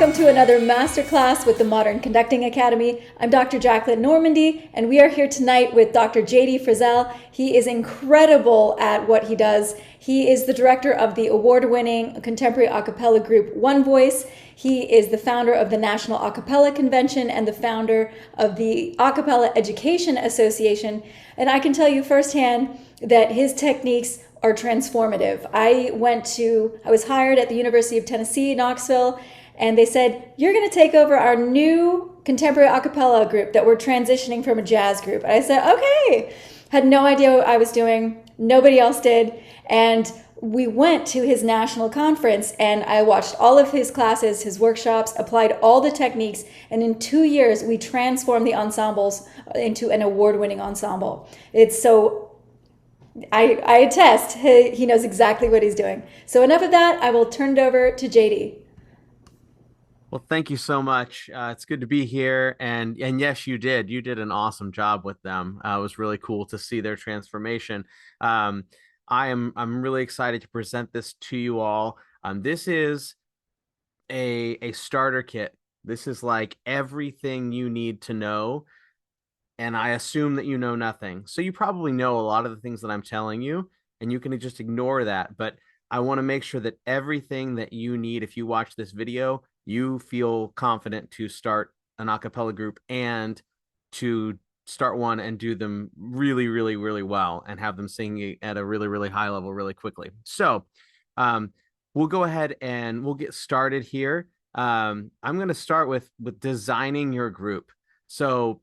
welcome to another masterclass with the Modern Conducting Academy. I'm Dr. Jacqueline Normandy, and we are here tonight with Dr. JD Frizzell. He is incredible at what he does. He is the director of the award-winning contemporary a cappella group One Voice. He is the founder of the National A Cappella Convention and the founder of the A Cappella Education Association. And I can tell you firsthand that his techniques are transformative. I was hired at the University of Tennessee, Knoxville, and they said, you're going to take over our new contemporary a cappella group that we're transitioning from a jazz group. And I said, okay. Had no idea what I was doing. Nobody else did. And we went to his national conference and I watched all of his classes, his workshops, applied all the techniques. And in 2 years, we transformed the ensembles into an award-winning ensemble. It's so I attest he knows exactly what he's doing. So enough of that. I will turn it over to JD. Well, thank you so much. It's good to be here. And yes, you did. You did an awesome job with them. It was really cool to see their transformation. Um, I'm really excited to present this to you all. This is a starter kit. This is like everything you need to know. And I assume that you know nothing. So you probably know a lot of the things that I'm telling you, and you can just ignore that. But I want to make sure that everything that you need, if you watch this video, you feel confident to start an a cappella group and to start one and do them really, really, really well and have them sing at a really, really high level really quickly. So um, we'll go ahead and we'll get started here. I'm going to start with designing your group. So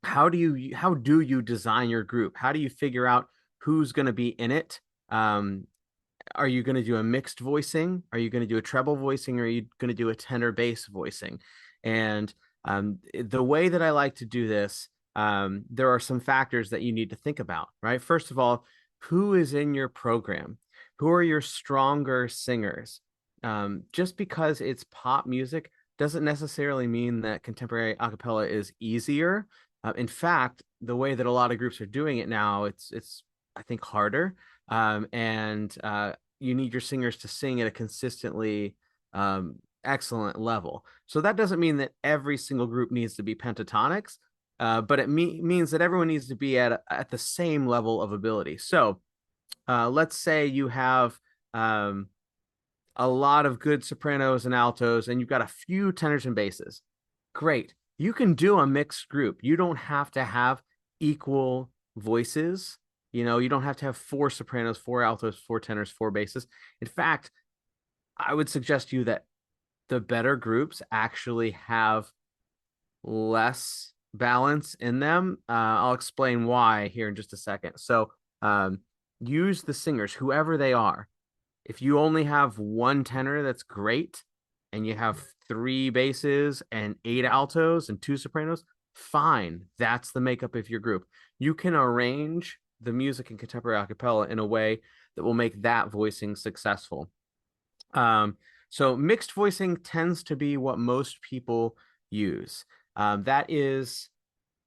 how do you design your group? How do you figure out who's going to be in it? Are you going to do a mixed voicing? Are you going to do a treble voicing? Or are you going to do a tenor bass voicing? And the way that I like to do this, there are some factors that you need to think about, right? First of all, who is in your program? Who are your stronger singers? Just because it's pop music doesn't necessarily mean that contemporary a cappella is easier. In fact, the way that a lot of groups are doing it now, it's I think harder, and you need your singers to sing at a consistently excellent level. So that doesn't mean that every single group needs to be pentatonics, but it means that everyone needs to be at the same level of ability. So let's say you have a lot of good sopranos and altos, and you've got a few tenors and basses. Great. You can do a mixed group. You don't have to have equal voices. You don't have to have four sopranos, four altos, four tenors, four basses. In fact, I would suggest to you that the better groups actually have less balance in them. I'll explain why here in just a second. So use the singers, whoever they are. If you only have one tenor, that's great. And you have three basses and eight altos and two sopranos, fine. That's the makeup of your group. You can arrange the music in contemporary a cappella in a way that will make that voicing successful. So mixed voicing tends to be what most people use. That is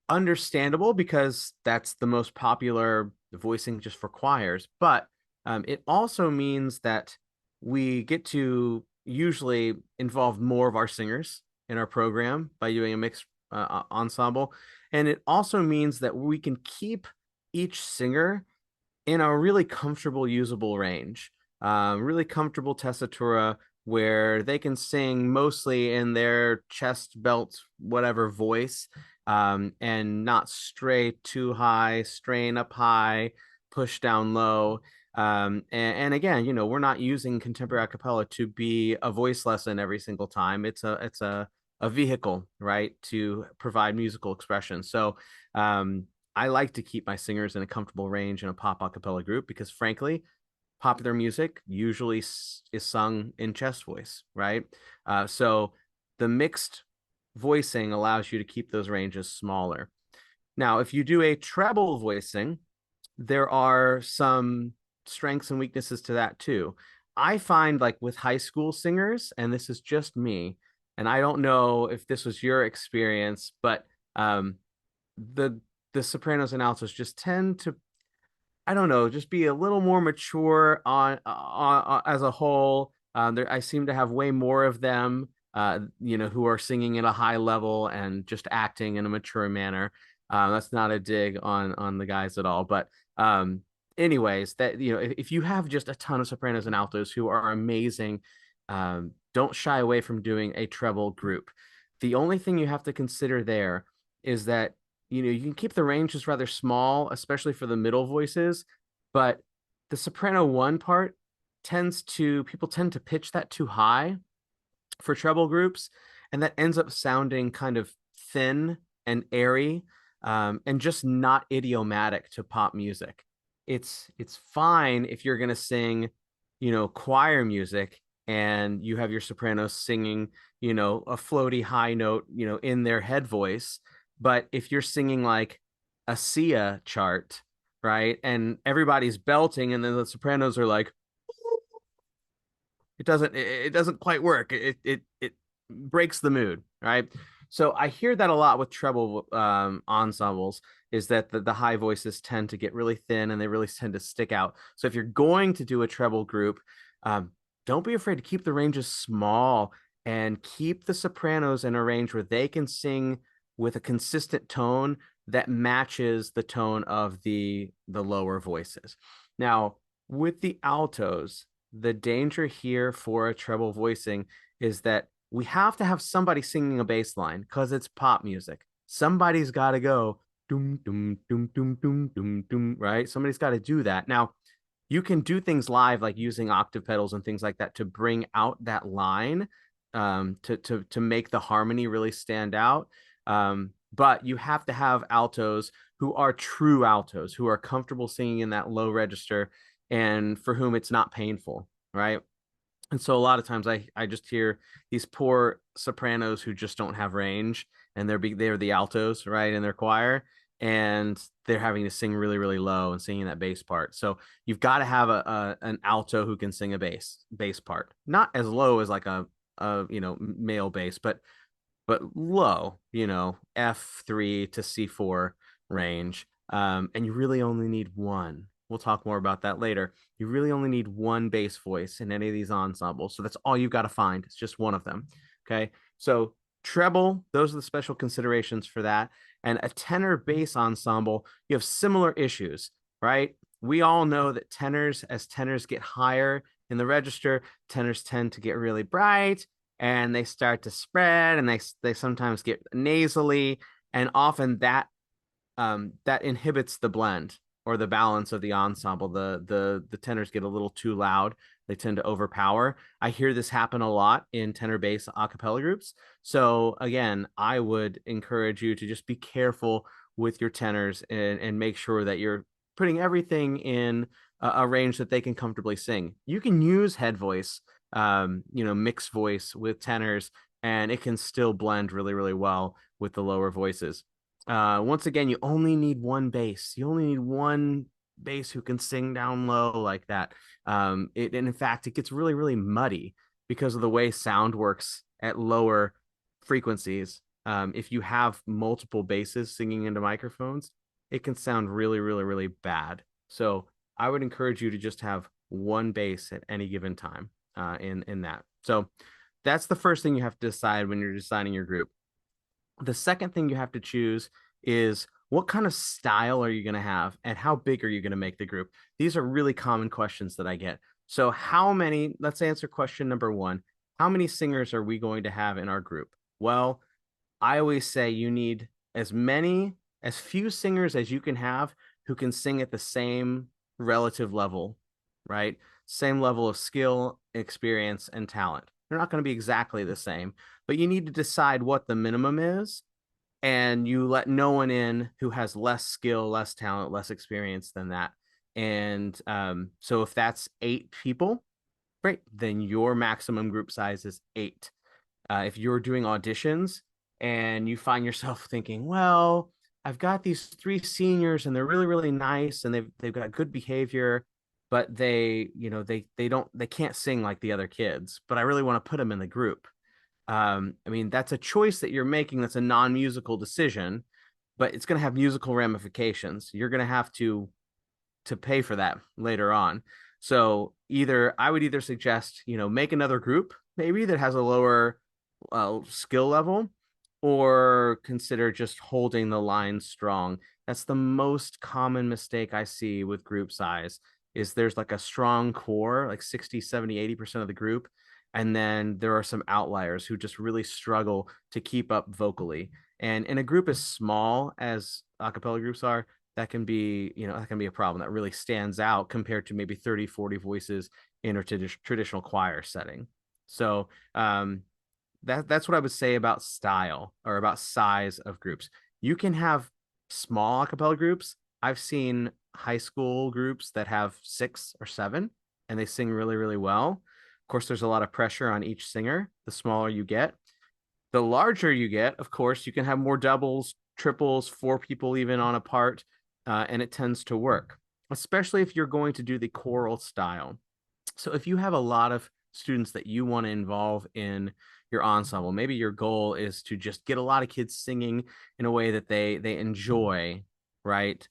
understandable because that's the most popular voicing just for choirs, but it also means that we get to usually involve more of our singers in our program by doing a mixed ensemble. And it also means that we can keep each singer in a really comfortable, usable range, really comfortable tessitura where they can sing mostly in their chest belt, whatever voice, and not stray too high, strain up high, push down low. And again, we're not using contemporary a cappella to be a voice lesson every single time. It's a vehicle, right, to provide musical expression. So I like to keep my singers in a comfortable range in a pop a cappella group because, frankly, popular music usually is sung in chest voice, right? So the mixed voicing allows you to keep those ranges smaller. Now, if you do a treble voicing, there are some strengths and weaknesses to that too. I find, like, with high school singers, and this is just me, and I don't know if this was your experience, but the sopranos and altos just tend to, I don't know, just be a little more mature on as a whole. I seem to have way more of them who are singing at a high level and just acting in a mature manner. That's not a dig on the guys at all, but um, anyways, that if you have just a ton of sopranos and altos who are amazing, don't shy away from doing a treble group. The only thing you have to consider there is that you can keep the ranges rather small, especially for the middle voices, but the soprano one part people tend to pitch that too high for treble groups, and that ends up sounding kind of thin and airy, and just not idiomatic to pop music. It's fine if you're going to sing, choir music, and you have your sopranos singing, a floaty high note, in their head voice. But if you're singing like a Sia chart, right, and everybody's belting, and then the sopranos are like, it doesn't quite work. It breaks the mood, right? So I hear that a lot with treble ensembles, is that the high voices tend to get really thin and they really tend to stick out. So if you're going to do a treble group, um, don't be afraid to keep the ranges small and keep the sopranos in a range where they can sing with a consistent tone that matches the tone of the lower voices. Now, with the altos, the danger here for a treble voicing is that we have to have somebody singing a bass line because it's pop music. Somebody's got to go doom doom doom doom doom doom doom, right? Somebody's got to do that. Now, you can do things live like using octave pedals and things like that to bring out that line, to make the harmony really stand out. But you have to have altos who are true altos, who are comfortable singing in that low register and for whom it's not painful, right? And so a lot of times I just hear these poor sopranos who just don't have range, and they're the altos, right, in their choir, and they're having to sing really really low and singing that bass part. So you've got to have an alto who can sing a bass part, not as low as like a male bass, but low, F3 to C4 range. And you really only need one. We'll talk more about that later. You really only need one bass voice in any of these ensembles. So that's all you've got to find. It's just one of them. Okay. So treble, those are the special considerations for that. And a tenor bass ensemble, you have similar issues, right? We all know that as tenors get higher in the register, tenors tend to get really bright and they start to spread, and they sometimes get nasally, and often that inhibits the blend or the balance of the ensemble. The tenors get a little too loud. They tend to overpower. I hear this happen a lot in tenor bass a cappella groups. So again, I would encourage you to just be careful with your tenors and make sure that you're putting everything in a range that they can comfortably sing. You can use head voice, mixed voice with tenors, and it can still blend really, really well with the lower voices. Once again, you only need one bass. You only need one bass who can sing down low like that. And in fact, it gets really, really muddy because of the way sound works at lower frequencies. If you have multiple basses singing into microphones, it can sound really, really, really bad. So I would encourage you to just have one bass at any given time, in that. So that's the first thing you have to decide when you're deciding your group. The second thing you have to choose is what kind of style are you going to have and how big are you going to make the group? These are really common questions that I get. So let's answer question number one. How many singers are we going to have in our group? Well, I always say you need as few singers as you can have who can sing at the same relative level, right? Same level of skill, experience, and talent. They're not going to be exactly the same, but you need to decide what the minimum is, and you let no one in who has less skill, less talent, less experience than that. And so if that's 8 people, great, then your maximum group size is 8. If you're doing auditions and you find yourself thinking, well, I've got these 3 seniors and they're really, really nice and they've got good behavior, but they can't sing like the other kids, but I really want to put them in the group. I mean, that's a choice that you're making. That's a non-musical decision, but it's going to have musical ramifications. You're going to have to pay for that later on. So I would either suggest, make another group maybe that has a lower skill level, or consider just holding the line strong. That's the most common mistake I see with group size is there's like a strong core, like 60, 70, 80% of the group. And then there are some outliers who just really struggle to keep up vocally. And in a group as small as a cappella groups are, that can be, that can be a problem that really stands out compared to maybe 30, 40 voices in a traditional choir setting. So that's what I would say about style or about size of groups. You can have small a cappella groups. I've seen high school groups that have 6 or 7 and they sing really, really well. Of course, there's a lot of pressure on each singer the smaller you get. The larger you get, of course, you can have more doubles, triples, 4 people even on a part, and it tends to work, especially if you're going to do the choral style. So if you have a lot of students that you want to involve in your ensemble, maybe your goal is to just get a lot of kids singing in a way that they enjoy, right?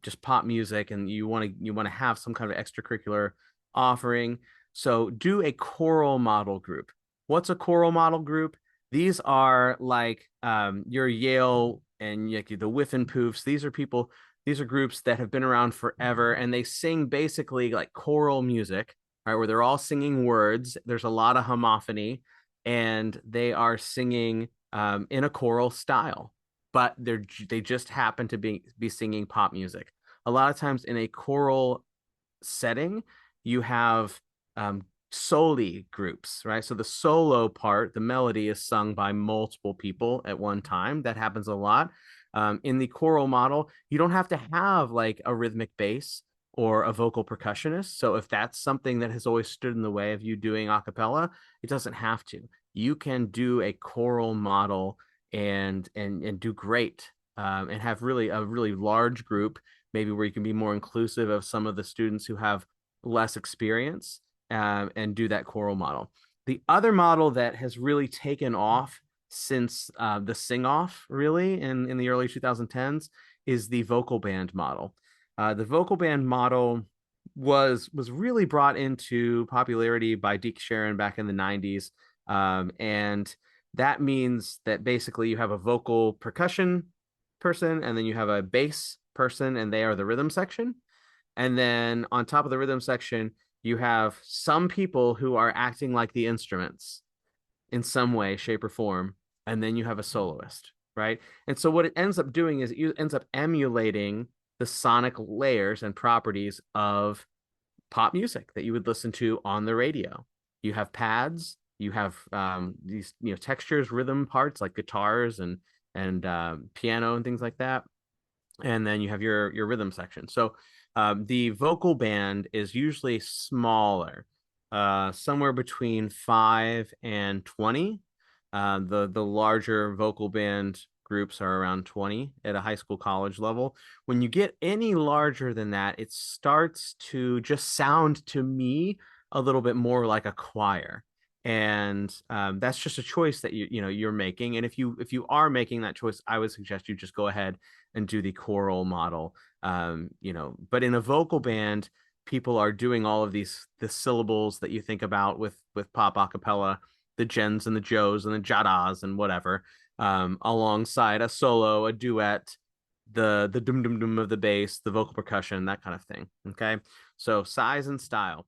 Just pop music, and you want to have some kind of extracurricular offering. So do a choral model group. What's a choral model group? These are like your Yale and like the Whiff and Poofs. These are people. These are groups that have been around forever, and they sing basically like choral music, right, where they're all singing words. There's a lot of homophony, and they are singing in a choral style, but they just happen to be singing pop music. A lot of times in a choral setting, you have soli groups, right? So the solo part, the melody is sung by multiple people at one time. That happens a lot. In the choral model, you don't have to have like a rhythmic bass or a vocal percussionist. So if that's something that has always stood in the way of you doing a cappella, it doesn't have to. You can do a choral model and do great, and have really a really large group, maybe where you can be more inclusive of some of the students who have less experience, and do that choral model. The other model that has really taken off since the sing off really in the early 2010s is the vocal band model. The vocal band model was really brought into popularity by Deke Sharon back in the 90s. And that means that basically you have a vocal percussion person, and then you have a bass person, and they are the rhythm section. And then on top of the rhythm section, you have some people who are acting like the instruments in some way, shape, or form. And then you have a soloist, right? And so what it ends up doing is it ends up emulating the sonic layers and properties of pop music that you would listen to on the radio. You have pads, you have these textures, rhythm parts like guitars and piano and things like that, and then you have your rhythm section. So the vocal band is usually smaller, somewhere between 5 and 20. The larger vocal band groups are around 20 at a high school college level. When you get any larger than that, it starts to just sound to me a little bit more like a choir. And that's just a choice that you're making. And if you are making that choice, I would suggest you just go ahead and do the choral model. But in a vocal band, people are doing all of the syllables that you think about with pop acapella, the Jens and the Joes and the Jadas and whatever, alongside a solo, a duet, the dum dum dum of the bass, the vocal percussion, that kind of thing. Okay, so size and style.